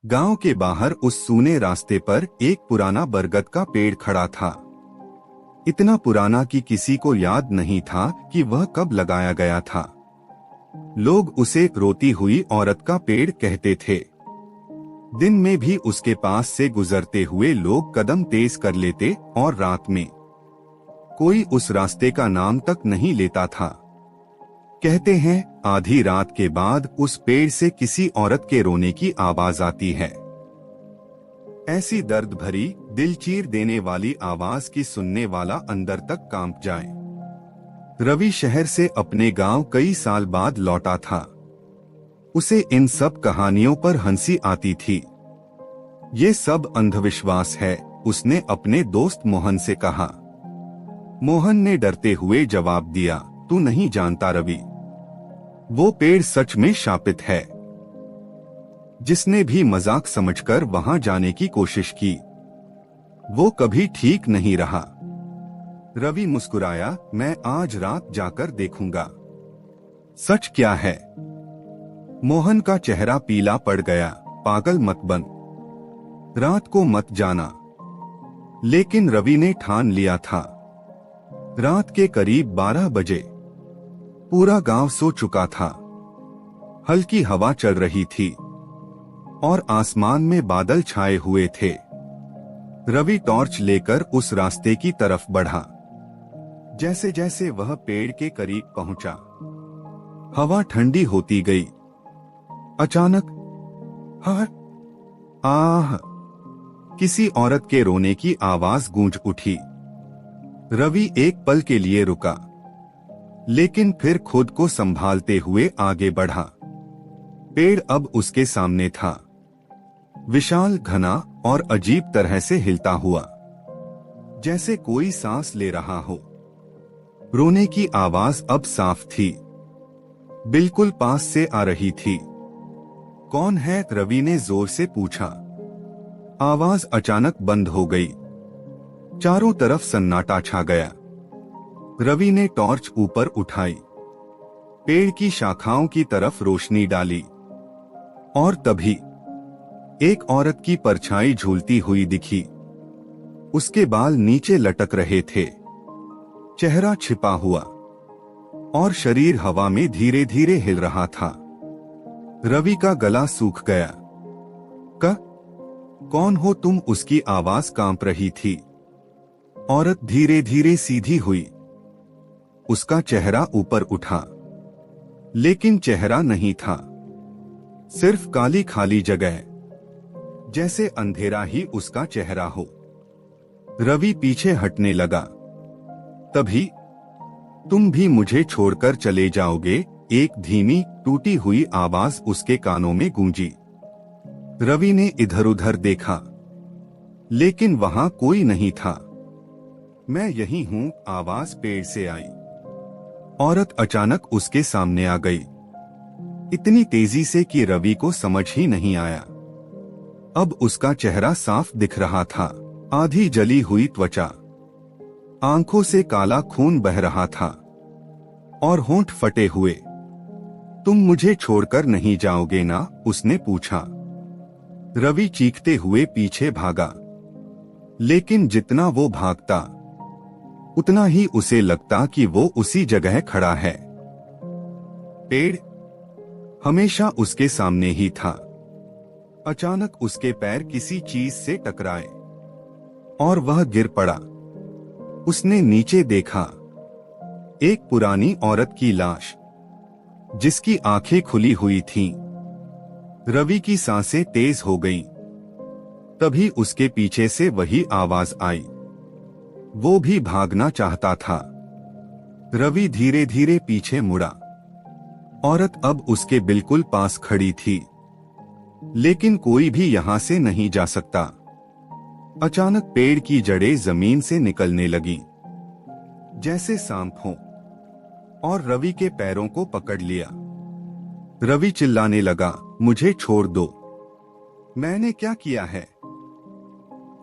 गांव के बाहर उस सूने रास्ते पर एक पुराना बरगद का पेड़ खड़ा था। इतना पुराना कि किसी को याद नहीं था कि वह कब लगाया गया था। लोग उसे रोती हुई औरत का पेड़ कहते थे। दिन में भी उसके पास से गुजरते हुए लोग कदम तेज कर लेते और रात में कोई उस रास्ते का नाम तक नहीं लेता था। कहते हैं आधी रात के बाद उस पेड़ से किसी औरत के रोने की आवाज आती है। ऐसी दर्द भरी, दिल चीर देने वाली आवाज की सुनने वाला अंदर तक कांप जाए। रवि शहर से अपने गांव कई साल बाद लौटा था। उसे इन सब कहानियों पर हंसी आती थी। ये सब अंधविश्वास है, उसने अपने दोस्त मोहन से कहा। मोहन ने डरते हुए जवाब दिया, तू नहीं जानता रवि, वो पेड़ सच में शापित है। जिसने भी मजाक समझकर वहां जाने की कोशिश की, वो कभी ठीक नहीं रहा। रवि मुस्कुराया, मैं आज रात जाकर देखूंगा सच क्या है। मोहन का चेहरा पीला पड़ गया। पागल मत बन, रात को मत जाना। लेकिन रवि ने ठान लिया था। रात के करीब 12 बजे पूरा गांव सो चुका था। हल्की हवा चल रही थी और आसमान में बादल छाए हुए थे। रवि टॉर्च लेकर उस रास्ते की तरफ बढ़ा। जैसे जैसे वह पेड़ के करीब पहुंचा, हवा ठंडी होती गई। अचानक हा आह किसी औरत के रोने की आवाज गूंज उठी। रवि एक पल के लिए रुका, लेकिन फिर खुद को संभालते हुए आगे बढ़ा। पेड़ अब उसके सामने था, विशाल, घना और अजीब तरह से हिलता हुआ, जैसे कोई सांस ले रहा हो। रोने की आवाज अब साफ थी, बिल्कुल पास से आ रही थी। कौन है? रवि ने जोर से पूछा। आवाज अचानक बंद हो गई। चारों तरफ सन्नाटा छा गया। रवि ने टॉर्च ऊपर उठाई, पेड़ की शाखाओं की तरफ रोशनी डाली, और तभी एक औरत की परछाई झूलती हुई दिखी। उसके बाल नीचे लटक रहे थे, चेहरा छिपा हुआ और शरीर हवा में धीरे धीरे हिल रहा था। रवि का गला सूख गया। कौन हो तुम? उसकी आवाज कांप रही थी। औरत धीरे धीरे सीधी हुई। उसका चेहरा ऊपर उठा, लेकिन चेहरा नहीं था, सिर्फ काली खाली जगह, जैसे अंधेरा ही उसका चेहरा हो। रवि पीछे हटने लगा। तभी, तुम भी मुझे छोड़कर चले जाओगे? एक धीमी टूटी हुई आवाज उसके कानों में गूंजी। रवि ने इधर उधर देखा, लेकिन वहां कोई नहीं था। मैं यही हूं, आवाज पेड़ से आई। औरत अचानक उसके सामने आ गई, इतनी तेजी से कि रवि को समझ ही नहीं आया। अब उसका चेहरा साफ दिख रहा था, आधी जली हुई त्वचा, आंखों से काला खून बह रहा था और होंठ फटे हुए। तुम मुझे छोड़कर नहीं जाओगे ना? उसने पूछा। रवि चीखते हुए पीछे भागा, लेकिन जितना वो भागता, उतना ही उसे लगता कि वो उसी जगह खड़ा है। पेड़ हमेशा उसके सामने ही था। अचानक उसके पैर किसी चीज से टकराए और वह गिर पड़ा। उसने नीचे देखा, एक पुरानी औरत की लाश, जिसकी आंखें खुली हुई थीं। रवि की सांसें तेज हो गईं। तभी उसके पीछे से वही आवाज आई। वो भी भागना चाहता था। रवि धीरे धीरे पीछे मुड़ा। औरत अब उसके बिल्कुल पास खड़ी थी, लेकिन कोई भी यहां से नहीं जा सकता। अचानक पेड़ की जड़ें जमीन से निकलने लगी, जैसे सांप हो, और रवि के पैरों को पकड़ लिया। रवि चिल्लाने लगा, मुझे छोड़ दो, मैंने क्या किया है?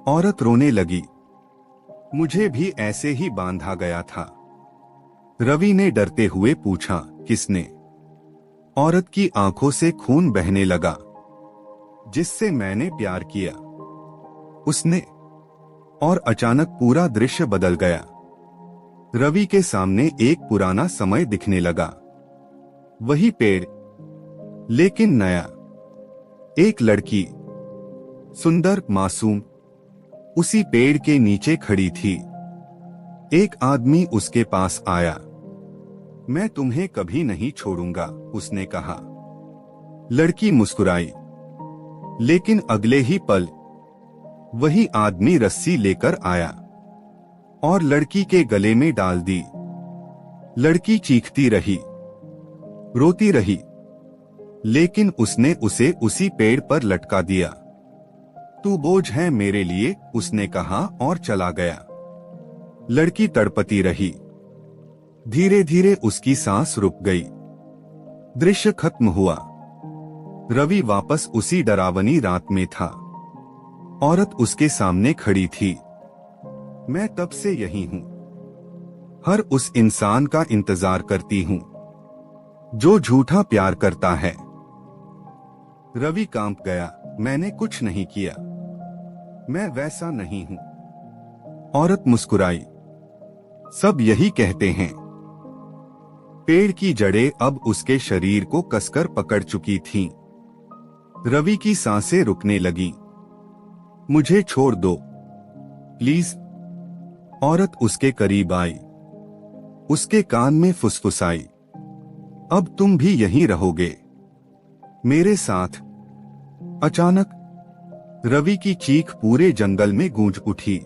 औरत रोने लगी, मुझे भी ऐसे ही बांधा गया था। रवि ने डरते हुए पूछा, किसने? औरत की आंखों से खून बहने लगा। जिससे मैंने प्यार किया। उसने, और अचानक पूरा दृश्य बदल गया। रवि के सामने एक पुराना समय दिखने लगा। वही पेड़, लेकिन नया। एक लड़की, सुंदर, मासूम, उसी पेड़ के नीचे खड़ी थी। एक आदमी उसके पास आया। मैं तुम्हें कभी नहीं छोड़ूंगा, उसने कहा। लड़की मुस्कुराई, लेकिन अगले ही पल वही आदमी रस्सी लेकर आया और लड़की के गले में डाल दी। लड़की चीखती रही, रोती रही, लेकिन उसने उसे उसी पेड़ पर लटका दिया। तू बोझ है मेरे लिए, उसने कहा और चला गया। लड़की तड़पती रही। धीरे धीरे उसकी सांस रुक गई। दृश्य खत्म हुआ। रवि वापस उसी डरावनी रात में था। औरत उसके सामने खड़ी थी। मैं तब से यही हूं, हर उस इंसान का इंतजार करती हूं जो झूठा प्यार करता है। रवि कांप गया। मैंने कुछ नहीं किया, मैं वैसा नहीं हूं। औरत मुस्कुराई। सब यही कहते हैं। पेड़ की जड़ें अब उसके शरीर को कसकर पकड़ चुकी थीं। रवि की सांसें रुकने लगीं। मुझे छोड़ दो, प्लीज। औरत उसके करीब आई, उसके कान में फुसफुसाई, अब तुम भी यहीं रहोगे मेरे साथ। अचानक रवि की चीख पूरे जंगल में गूंज उठी।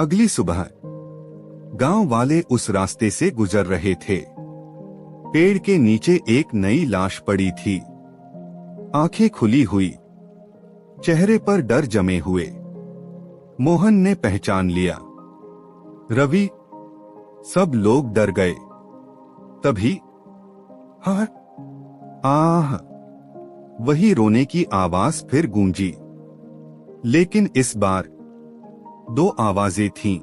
अगली सुबह गांव वाले उस रास्ते से गुजर रहे थे। पेड़ के नीचे एक नई लाश पड़ी थी, आंखें खुली हुई, चेहरे पर डर जमे हुए। मोहन ने पहचान लिया, रवि। सब लोग डर गए। तभी हाँ, आह, वही रोने की आवाज फिर गूंजी। लेकिन इस बार दो आवाजें थीं।